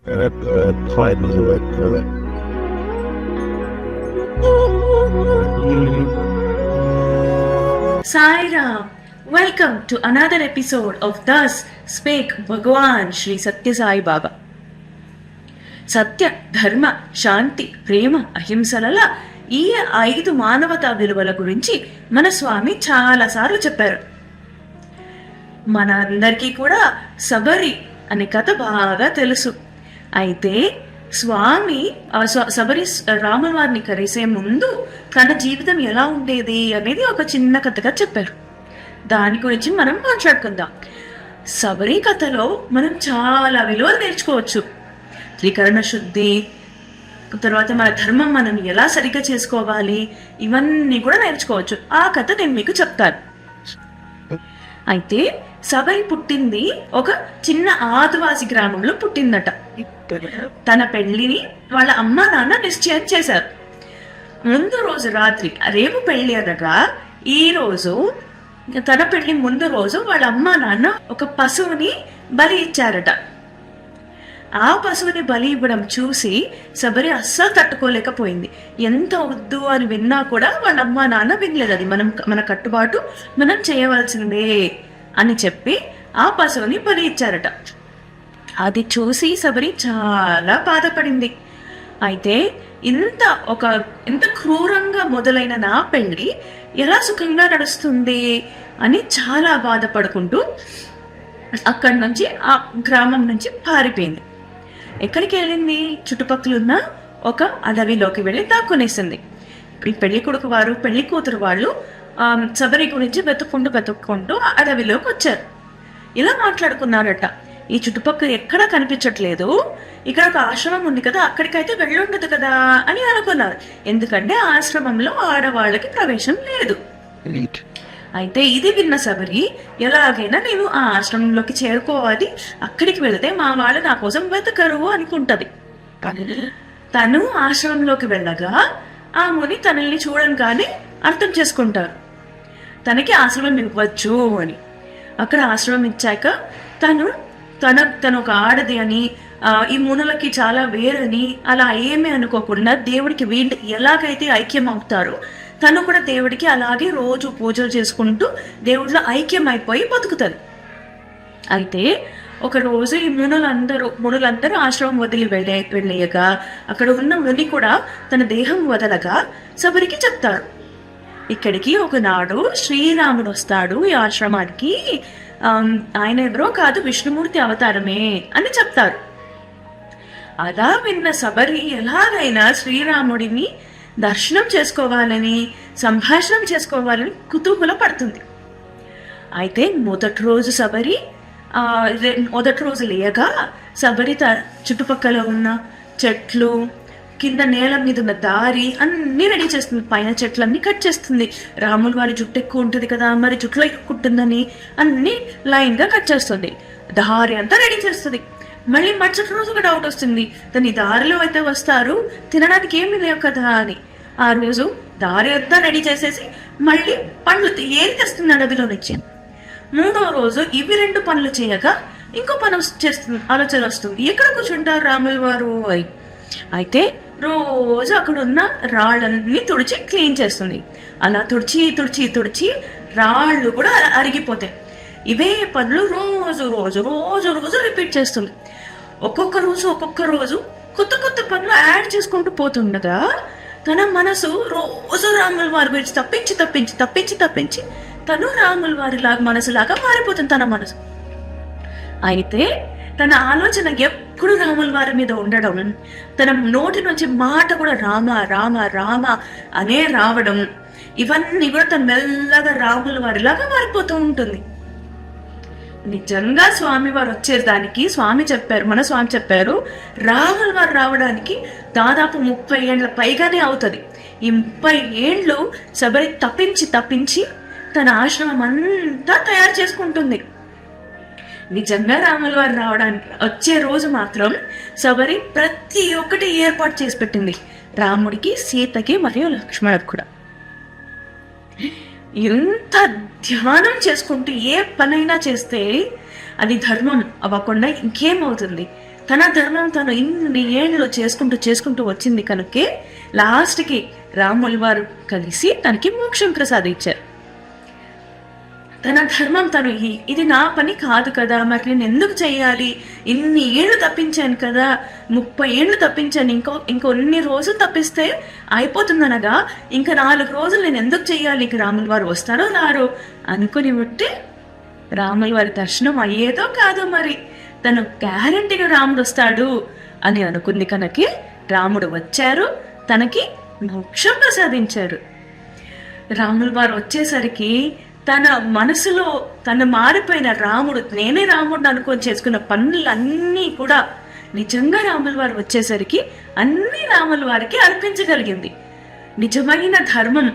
Sai welcome to another episode of Thus Spake Bhagwan Shri Satya Sai Baba. సత్య, ధర్మ, శాంతి, ప్రేమ, అహింసల ఈ 5 మానవతా విలువల గురించి మన స్వామి చాలాసార్లు చెప్పారు. మన అందరికీ కూడా శబరి అనే కథ బాగా తెలుసు. అయితే స్వామి శబరి రాముల వారిని కలిసే ముందు తన జీవితం ఎలా ఉండేది అనేది ఒక చిన్న కథగా చెప్పారు. దాని గురించి మనం మాట్లాడుకుందాం. శబరి కథలో మనం చాలా విలువలు నేర్చుకోవచ్చు. త్రికరణ శుద్ధి, తర్వాత మన ధర్మం మనం ఎలా సరిగ్గా చేసుకోవాలి, ఇవన్నీ కూడా నేర్చుకోవచ్చు. ఆ కథ నేను మీకు చెప్తాను. అయితే శబరి పుట్టింది ఒక చిన్న ఆదివాసి గ్రామంలో పుట్టిందట. తన పెళ్లిని వాళ్ళ అమ్మ నాన్న నిశ్చయం చేశారు. ముందు రోజు రాత్రి, రేపు పెళ్లి అనగా ఈ రోజు తన పెళ్లి ముందు రోజు వాళ్ళ అమ్మ నాన్న ఒక పశువుని బలి ఇచ్చారట. ఆ పశువుని బలి ఇవ్వడం చూసి శబరి అస్సలు తట్టుకోలేకపోయింది. ఎంత వద్దు అని విన్నా కూడా వాళ్ళ అమ్మ నాన్న వినలేదు. అది మన కట్టుబాటు, మనం చేయవలసిందే అని చెప్పి ఆ పశువుని బలి ఇచ్చారట. అది చూసి శబరి చాలా బాధపడింది. అయితే ఇంత క్రూరంగా మొదలైన నా పెళ్లి ఎలా సుఖంగా నడుస్తుంది అని చాలా బాధపడుకుంటూ అక్కడి నుంచి, ఆ గ్రామం నుంచి పారిపోయింది. ఎక్కడికి వెళ్ళింది? చుట్టుపక్కల ఉన్న ఒక అడవిలోకి వెళ్ళి దాక్కునేసింది. ఈ పెళ్లి కొడుకు వారు, పెళ్లి కూతురు వాళ్ళు శబరి గురించి వెతుక్కుంటూ అడవిలోకి వచ్చారు. ఇలా మాట్లాడుకున్నారట, ఈ చుట్టుపక్కల ఎక్కడా కనిపించట్లేదు, ఇక్కడ ఒక ఆశ్రమం ఉంది కదా, అక్కడికైతే వెళ్ళుండదు కదా అని అనుకున్నారు. ఎందుకంటే ఆశ్రమంలో ఆడవాళ్ళకి ప్రవేశం లేదు. అయితే ఇది విన్న శబరి, ఎలాగైనా నేను ఆ ఆశ్రమంలోకి చేరుకోవాలి, అక్కడికి వెళితే మా వాళ్ళు నా కోసం వెతకరు అనుకుంటది. తను ఆశ్రమంలోకి వెళ్ళగా ఆ ముని తనల్ని చూడంగానే అర్థం చేసుకుంటారు, తనకి ఆశ్రమం ఇవ్వచ్చు అని. అక్కడ ఆశ్రమం ఇచ్చాక తను ఒక ఆడది అని, ఈ మునులకి చాలా వేరని అలా ఏమీ అనుకోకుండా దేవుడికి వీళ్ళు ఎలాగైతే ఐక్యం అవుతారో తను కూడా దేవుడికి అలాగే రోజు పూజలు చేసుకుంటూ దేవుడిలో ఐక్యం అయిపోయి బతుకుతుంది. అయితే ఒక రోజు ఈ మునులందరూ ఆశ్రమం వదిలి వెళ్ళేయగా అక్కడ ఉన్న ముని కూడా తన దేహం వదలగా శబరికి చెప్తారు, ఇక్కడికి ఒకనాడు శ్రీరాముడు వస్తాడు ఈ ఆశ్రమానికి, ఆయన ఎవరో కాదు, విష్ణుమూర్తి అవతారమే అని చెప్తారు. అలా విన్న శబరి ఎలాగైనా శ్రీరాముడిని దర్శనం చేసుకోవాలని, సంభాషణ చేసుకోవాలని కుతూహల పడుతుంది. అయితే మొదటి రోజు లేయగా శబరి చుట్టుపక్కల ఉన్న చెట్లు, కింద నేల మీద ఉన్న దారి అన్నీ రెడీ చేస్తుంది. పైన చెట్లన్నీ కట్ చేస్తుంది. రాముల వారి జుట్టు ఎక్కువ ఉంటుంది కదా, మరి జుట్టులో ఎక్కుంటుందని అన్ని లైన్గా కట్ చేస్తుంది. దారి అంతా రెడీ చేస్తుంది. మళ్ళీ మరుసటి రోజు ఒక డౌట్ వస్తుంది, తను ఈ దారిలో అయితే వస్తారు, తినడానికి ఏమీ లేవు కదా అని. ఆ రోజు దారి అంతా రెడీ చేసేసి మళ్ళీ పండ్లు ఏది తెస్తుంది అడవిలో నుంచి. 3వ రోజు ఇవి 2 పనులు చేయగా ఇంకో పని ఆలోచన వస్తుంది, ఎక్కడ కూర్చుంటారు రాముల వారు అని. అయితే రోజు అక్కడ ఉన్న రాళ్ళన్నీ తుడిచి క్లీన్ చేస్తుంది. అలా తుడిచి రాళ్ళు కూడా అరిగిపోతాయి. ఇవే పనులు రోజు రిపీట్ చేస్తుంది. ఒక్కొక్క రోజు కొత్త పనులు యాడ్ చేసుకుంటూ పోతుండగా తన మనసు రోజు రాముల వారి గురించి తప్పించి తను రాముల వారిలాగా మనసులాగా మారిపోతుంది తన మనసు. అయితే తన ఆలోచన ఎప్పుడు రాముల వారి మీద ఉండడం, తన నోటి నుంచి మాట కూడా రామ రామ రామ అనే రావడం, ఇవన్నీ కూడా తను మెల్లగా రాముల వారిలాగా మారిపోతూ ఉంటుంది. నిజంగా స్వామి వారు వచ్చేదానికి మన స్వామి చెప్పారు, రాముల వారు రావడానికి దాదాపు 30 ఏళ్ళ పైగానే అవుతుంది. ఈ 30 ఏళ్ళు శబరి తప్పించి తన ఆశ్రమం అంతా తయారు చేసుకుంటుంది. నిజంగా రాముల వారు రావడానికి వచ్చే రోజు మాత్రం శబరి ప్రతి ఒక్కటి ఏర్పాటు చేసి పెట్టింది, రాముడికి, సీతకి మరియు లక్ష్మణుడికి కూడా. ఎంత ధ్యానం చేసుకుంటూ ఏ పనైనా చేస్తే అది ధర్మం అవ్వకుండా ఇంకేమవుతుంది, తన ధర్మం తను ఇన్ని ఏళ్ళు చేసుకుంటూ వచ్చింది కనుకే లాస్ట్కి రాముల వారు కలిసి తనకి మోక్షం ప్రసాదించారు. తన ధర్మం తను ఇది నా పని కాదు కదా, మరి నేను ఎందుకు చెయ్యాలి, ఇన్ని ఏళ్ళు తప్పించాను కదా, 30 ఏళ్ళు తప్పించాను, ఇంకొన్ని రోజులు తప్పిస్తే అయిపోతుందనగా ఇంకా 4 రోజులు నేను ఎందుకు చెయ్యాలి, ఇంక రాముల వారు వస్తారో రారో అనుకుని ఉంటే రాముల వారి దర్శనం అయ్యేదో కాదో, మరి తను గ్యారంటీగా రాముడు వస్తాడు అని అనుకుంది కనుక రాముడు వచ్చారు, తనకి మోక్షం ప్రసాదించారు. రాముల వారు వచ్చేసరికి తన మనసులో తన మారిపోయిన రాముడు, నేనే రాముడిని అనుకొని చేసుకున్న పనులన్నీ కూడా నిజంగా రాముల వారు వచ్చేసరికి అన్ని రాముల వారికి అర్పించగలిగింది. నిజమైన ధర్మం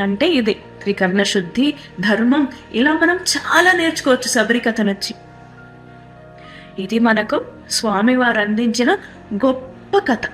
అంటే ఇదే, త్రికర్ణ శుద్ధి, ధర్మం. ఇలా మనం చాలా నేర్చుకోవచ్చు శబరికథ నుంచి. ఇది మనకు స్వామివారు అందించిన గొప్ప కథ.